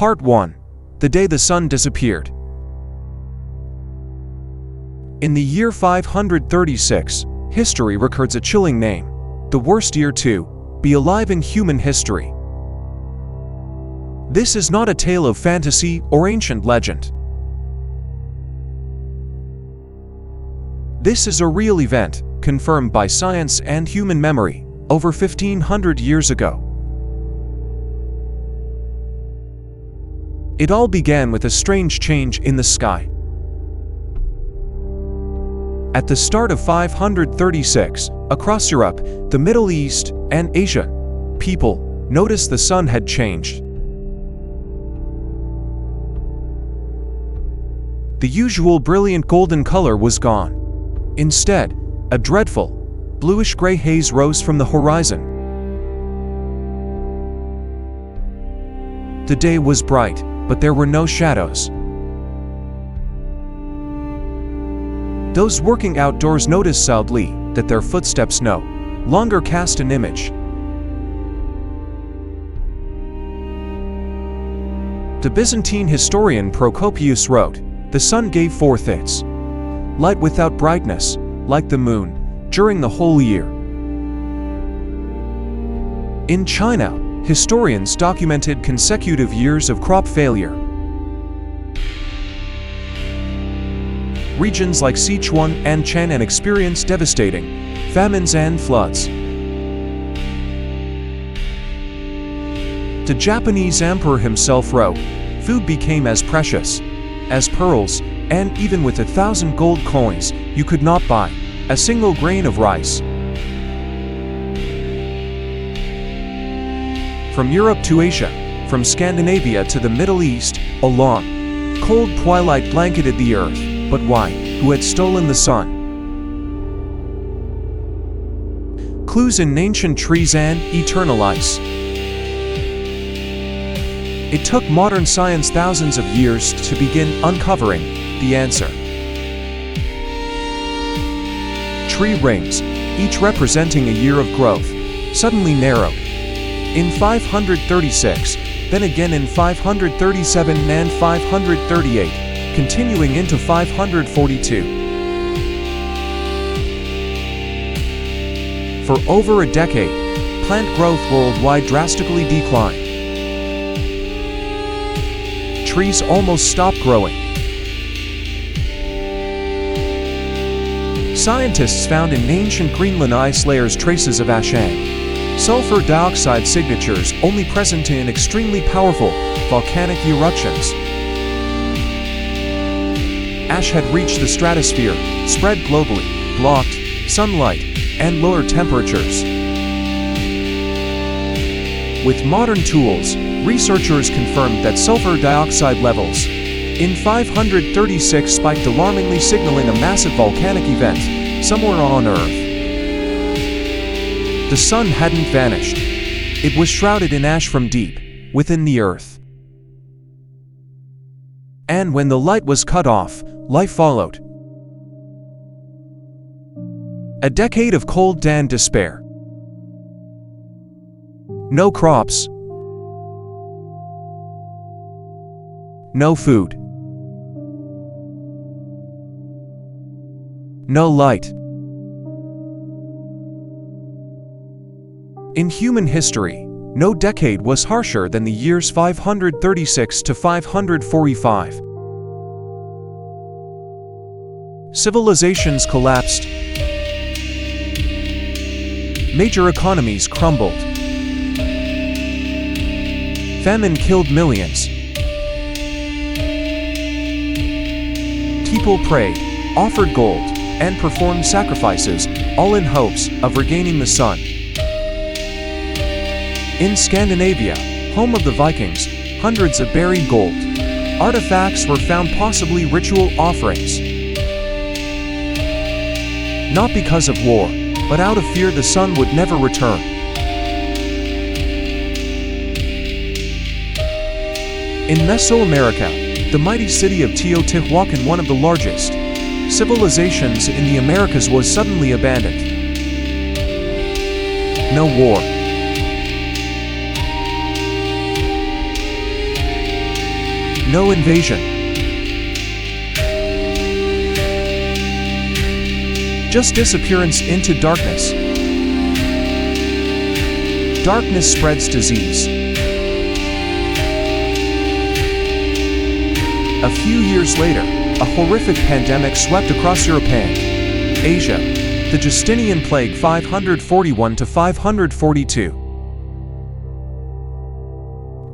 Part 1. The day the sun disappeared. In the year 536, history records a chilling name, the worst year to be alive in human history. This is not a tale of fantasy or ancient legend. This is a real event, confirmed by science and human memory, over 1500 years ago. It all began with a strange change in the sky. At the start of 536, across Europe, the Middle East, and Asia, people noticed the sun had changed. The usual brilliant golden color was gone. Instead, a dreadful, bluish-gray haze rose from the horizon. The day was bright, but there were no shadows. Those working outdoors noticed sadly that their footsteps no longer cast an image. The Byzantine historian Procopius wrote, "The sun gave forth its light without brightness, like the moon, during the whole year." In China, historians documented consecutive years of crop failure. Regions like Sichuan and Chang'an experienced devastating famines and floods. The Japanese emperor himself wrote, "Food became as precious as pearls, and even with 1,000 gold coins, you could not buy a single grain of rice." From Europe to Asia, from Scandinavia to the Middle East, a long, cold twilight blanketed the earth. But why? Who had stolen the sun? Clues in ancient trees and eternal ice. It took modern science thousands of years to begin uncovering the answer. Tree rings, each representing a year of growth, suddenly narrowed. In 536, then again in 537 and 538, continuing into 542. For over a decade, plant growth worldwide drastically declined. Trees almost stopped growing. Scientists found in ancient Greenland ice layers traces of ashang, sulfur dioxide signatures only present in extremely powerful volcanic eruptions. Ash had reached the stratosphere, spread globally, blocked sunlight, and lowered temperatures. With modern tools, researchers confirmed that sulfur dioxide levels in 536 spiked alarmingly, signaling a massive volcanic event somewhere on Earth. The sun hadn't vanished. It was shrouded in ash from deep within the Earth. And when the light was cut off, life followed. A decade of cold and despair. No crops. No food. No light. In human history, no decade was harsher than the years 536 to 545. Civilizations collapsed. Major economies crumbled. Famine killed millions. People prayed, offered gold, and performed sacrifices, all in hopes of regaining the sun. In Scandinavia, home of the Vikings, hundreds of buried gold artifacts were found, possibly ritual offerings. Not because of war, but out of fear the sun would never return. In Mesoamerica, the mighty city of Teotihuacan, one of the largest civilizations in the Americas, was suddenly abandoned. No war. No invasion. Just disappearance into darkness. Darkness spreads disease. A few years later, a horrific pandemic swept across Europe and Asia, the Justinian Plague 541 to 542.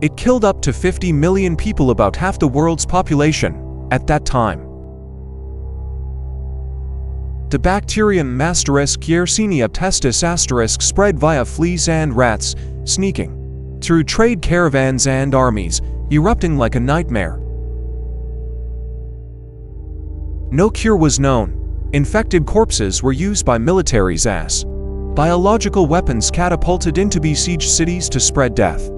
It killed up to 50 million people, about half the world's population, at that time. The bacterium Yersinia pestis * spread via fleas and rats, sneaking through trade caravans and armies, erupting like a nightmare. No cure was known. Infected corpses were used by militaries as biological weapons catapulted into besieged cities to spread death.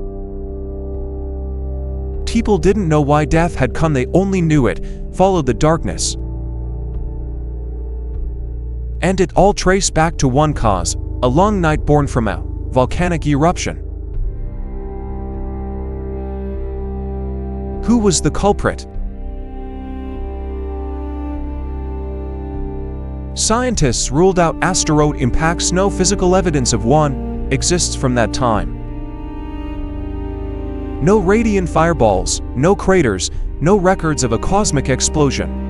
People didn't know why death had come, they only knew it followed the darkness. And it all traced back to one cause, a long night born from a volcanic eruption. Who was the culprit? Scientists ruled out asteroid impacts. No physical evidence of one exists from that time. No radiant fireballs, no craters, no records of a cosmic explosion.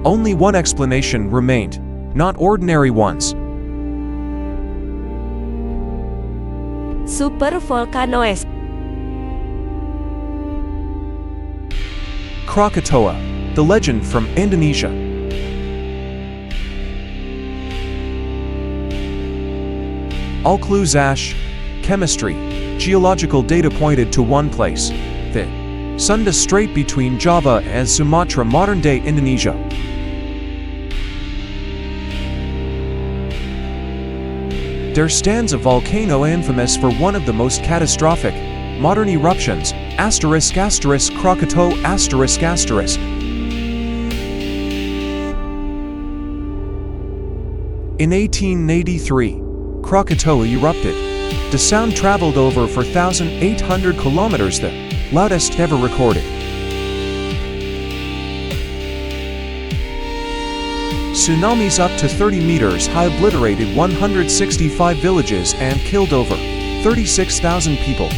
Only one explanation remained, not ordinary ones. Supervolcanoes. Krakatoa, the legend from Indonesia. All clues: ash, chemistry, geological data pointed to one place, the Sunda Strait between Java and Sumatra, modern-day Indonesia. There stands a volcano infamous for one of the most catastrophic modern eruptions, Krakatoa. In 1883, Krakatoa erupted. The sound traveled over 4,800 kilometers, the loudest ever recorded. Tsunamis up to 30 meters high obliterated 165 villages and killed over 36,000 people.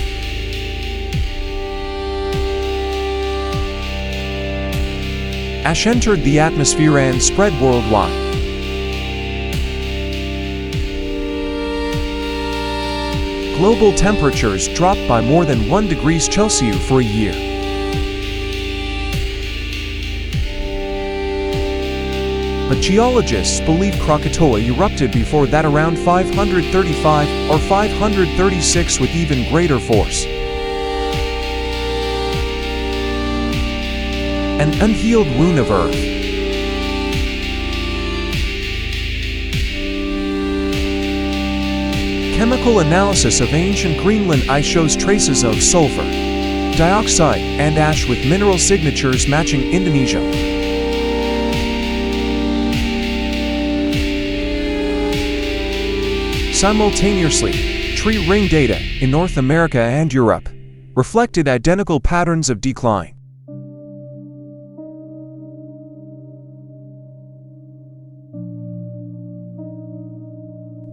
Ash entered the atmosphere and spread worldwide. Global temperatures dropped by more than 1 degree Celsius for a year. But geologists believe Krakatoa erupted before that, around 535 or 536, with even greater force. An unhealed wound of Earth. Chemical analysis of ancient Greenland ice shows traces of sulfur dioxide and ash with mineral signatures matching Indonesia. Simultaneously, tree ring data in North America and Europe reflected identical patterns of decline.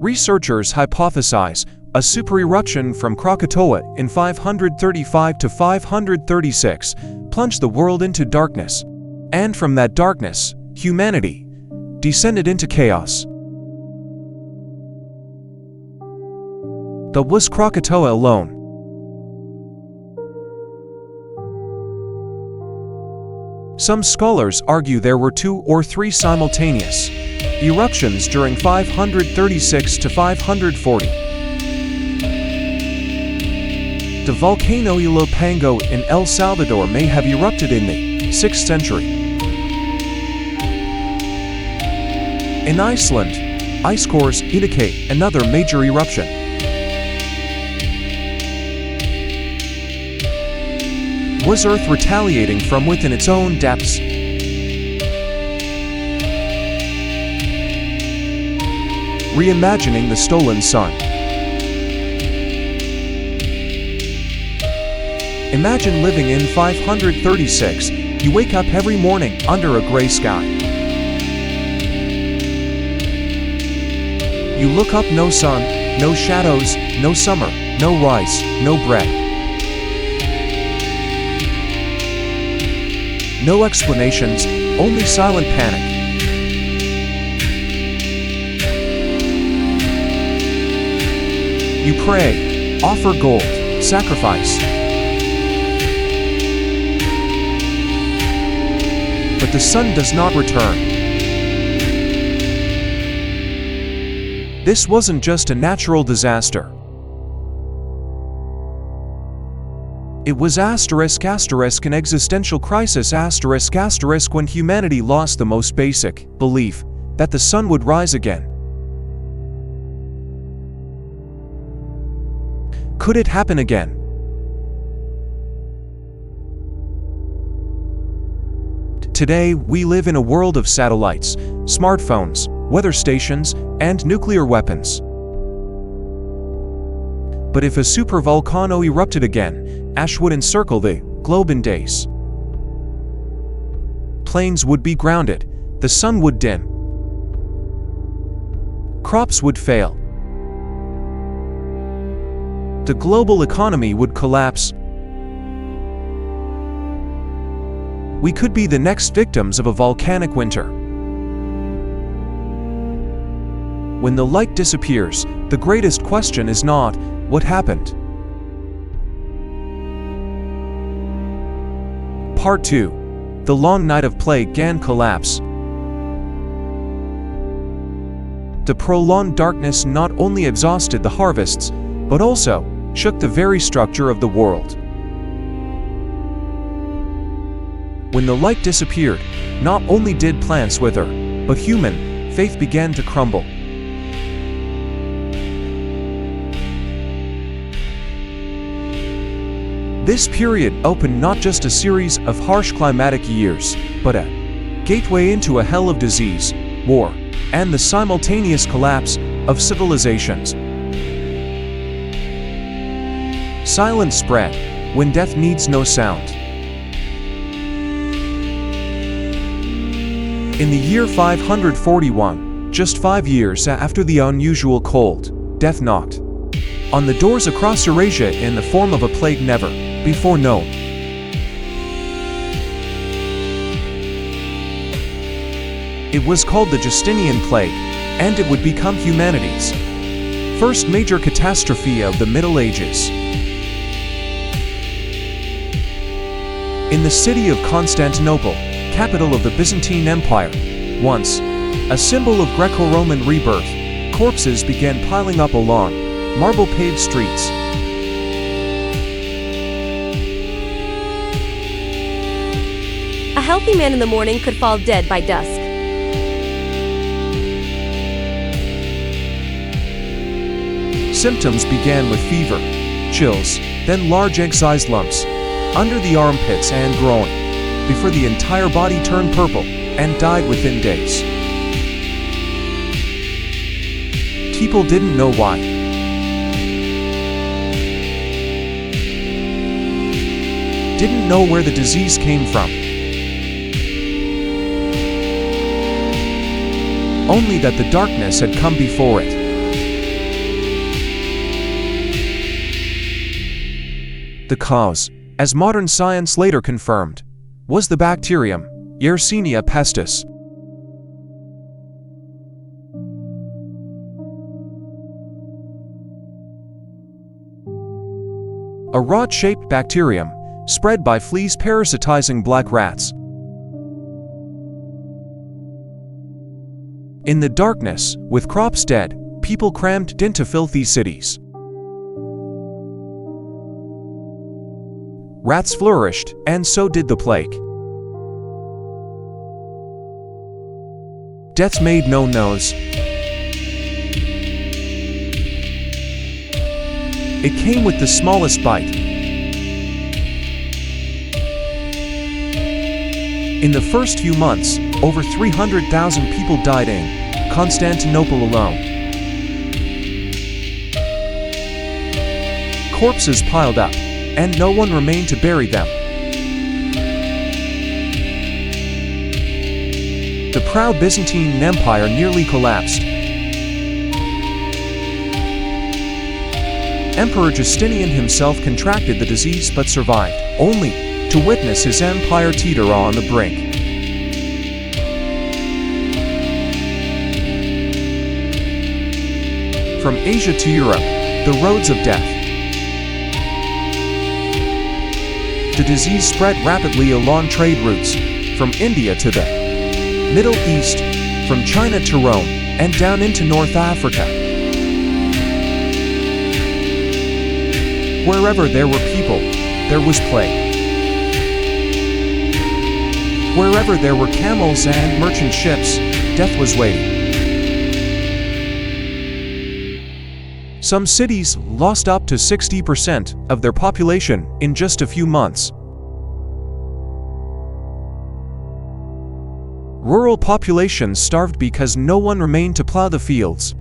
Researchers hypothesize a supereruption from Krakatoa in 535 to 536 plunged the world into darkness, and from that darkness, humanity descended into chaos. But was Krakatoa alone? Some scholars argue there were 2 or 3 simultaneous eruptions during 536 to 540. The volcano Ilopango in El Salvador may have erupted in the 6th century. In Iceland, ice cores indicate another major eruption. Was Earth retaliating from within its own depths? Reimagining the stolen sun. Imagine living in 536. You wake up every morning under a gray sky. You look up, no sun, no shadows, no summer, no rice, no bread. No explanations, only silent panic. You pray, offer gold, sacrifice. But the sun does not return. This wasn't just a natural disaster. It was an existential crisis when humanity lost the most basic belief that the sun would rise again. Could it happen again? Today, we live in a world of satellites, smartphones, weather stations, and nuclear weapons. But if a supervolcano erupted again, ash would encircle the globe in days. Planes would be grounded, the sun would dim. Crops would fail. The global economy would collapse. We could be the next victims of a volcanic winter. When the light disappears, the greatest question is not, what happened? Part 2. The long night of plague and collapse. The prolonged darkness not only exhausted the harvests, but also shook the very structure of the world. When the light disappeared, not only did plants wither, but human faith began to crumble. This period opened not just a series of harsh climatic years, but a gateway into a hell of disease, war, and the simultaneous collapse of civilizations. Silence spread when death needs no sound. In the year 541, just 5 years after the unusual cold, death knocked on the doors across Eurasia in the form of a plague never before known. It was called the Justinian Plague, and it would become humanity's first major catastrophe of the Middle Ages. In the city of Constantinople, capital of the Byzantine Empire, once a symbol of Greco-Roman rebirth, corpses began piling up along marble-paved streets. A healthy man in the morning could fall dead by dusk. Symptoms began with fever, chills, then large egg-sized lumps under the armpits and groin, before the entire body turned purple and died within days. People didn't know why. Didn't know where the disease came from. Only that the darkness had come before it. The cause, as modern science later confirmed, was the bacterium Yersinia pestis. A rod-shaped bacterium spread by fleas parasitizing black rats. In the darkness, with crops dead, people crammed into filthy cities. Rats flourished, and so did the plague. Death made no nose. It came with the smallest bite. In the first few months, over 300,000 people died in Constantinople alone. Corpses piled up, and no one remained to bury them. The proud Byzantine Empire nearly collapsed. Emperor Justinian himself contracted the disease but survived, only to witness his empire teeter on the brink. From Asia to Europe, the roads of death. The disease spread rapidly along trade routes, from India to the Middle East, from China to Rome, and down into North Africa. Wherever there were people, there was plague. Wherever there were camels and merchant ships, death was waiting. Some cities lost up to 60% of their population in just a few months. Rural populations starved because no one remained to plow the fields.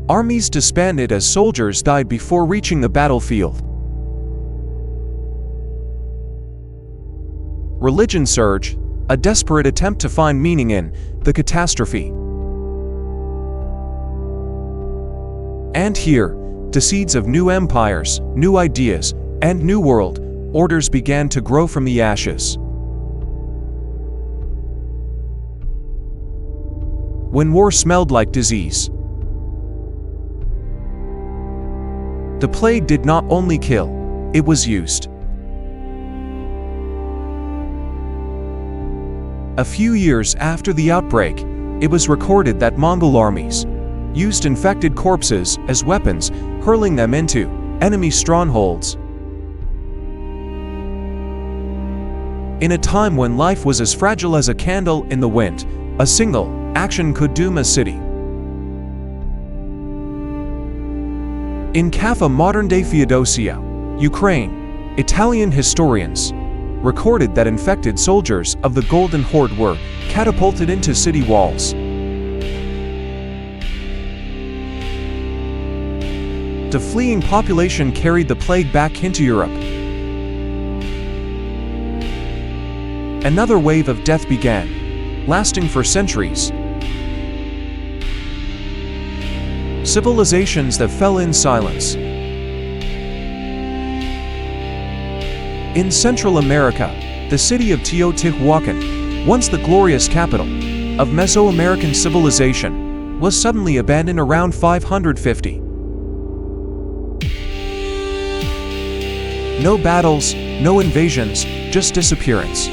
Armies disbanded as soldiers died before reaching the battlefield. Religion surged, a desperate attempt to find meaning in the catastrophe. And here, the seeds of new empires, new ideas, and new world orders began to grow from the ashes. When war smelled like disease, the plague did not only kill, it was used. A few years after the outbreak, it was recorded that Mongol armies used infected corpses as weapons, hurling them into enemy strongholds. In a time when life was as fragile as a candle in the wind, a single action could doom a city. In Kaffa, modern-day Feodosia, Ukraine, Italian historians recorded that infected soldiers of the Golden Horde were catapulted into city walls. The fleeing population carried the plague back into Europe. Another wave of death began, lasting for centuries. Civilizations that fell in silence. In Central America, the city of Teotihuacan, once the glorious capital of Mesoamerican civilization, was suddenly abandoned around 550. No battles, no invasions, just disappearance.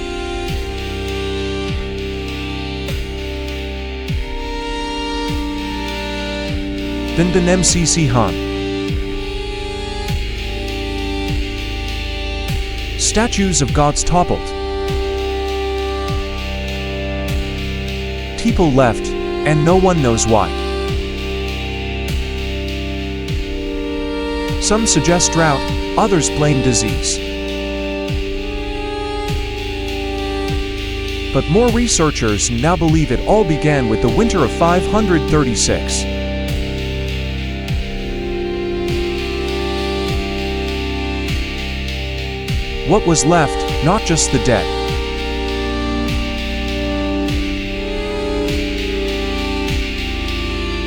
Then the MCC Han. Statues of gods toppled. People left, and no one knows why. Some suggest drought, others blame disease. But more researchers now believe it all began with the winter of 536. What was left, not just the dead.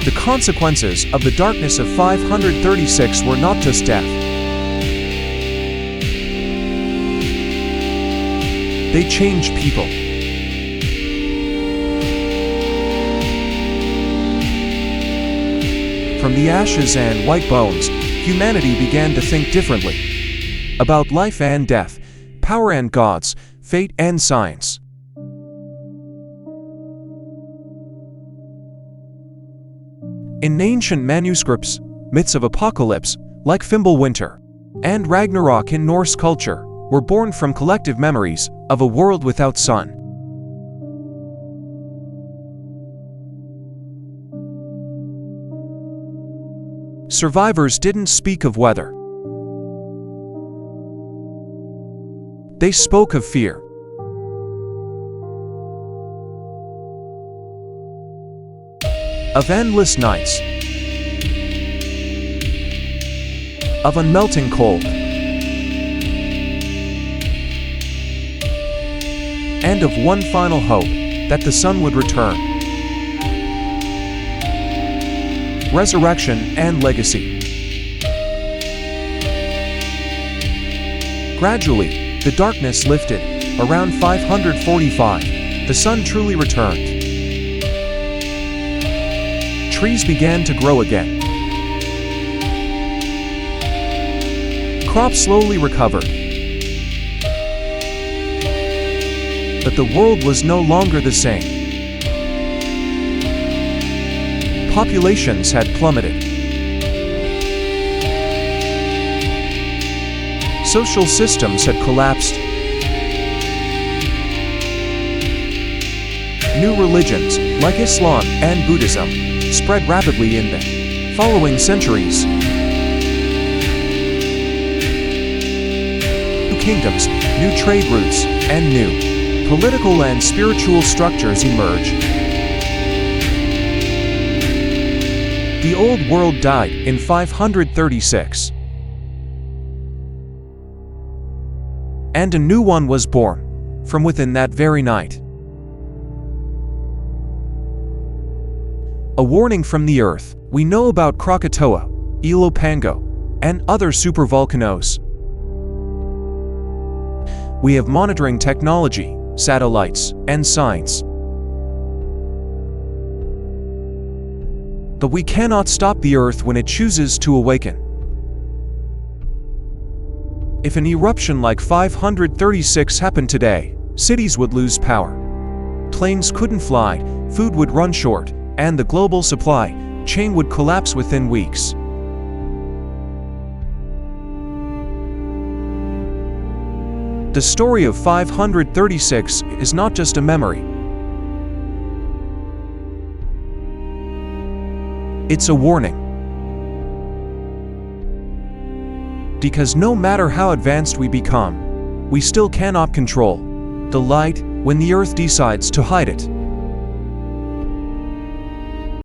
The consequences of the darkness of 536 were not just death. They changed people. From the ashes and white bones, humanity began to think differently. About life and death, power and gods, fate and science. In ancient manuscripts, myths of apocalypse, like Fimbulwinter and Ragnarok in Norse culture, were born from collective memories of a world without sun. Survivors didn't speak of weather. They spoke of fear. Of endless nights. of unmelting cold, and of one final hope, that the sun would return. Resurrection and legacy. Gradually, the darkness lifted. Around 545, the sun truly returned. Trees began to grow again. Crops slowly recovered. But the world was no longer the same. Populations had plummeted. Social systems had collapsed. New religions, like Islam and Buddhism, spread rapidly in the following centuries. New kingdoms, new trade routes, and new political and spiritual structures emerge. The old world died in 536. And a new one was born from within that very night. A warning from the Earth. We know about Krakatoa, Ilopango, and other supervolcanoes. We have monitoring technology, satellites, and science. But we cannot stop the Earth when it chooses to awaken. If an eruption like 536 happened today, cities would lose power. Planes couldn't fly, food would run short, and the global supply chain would collapse within weeks. The story of 536 is not just a memory. It's a warning. Because no matter how advanced we become, we still cannot control the light when the Earth decides to hide it.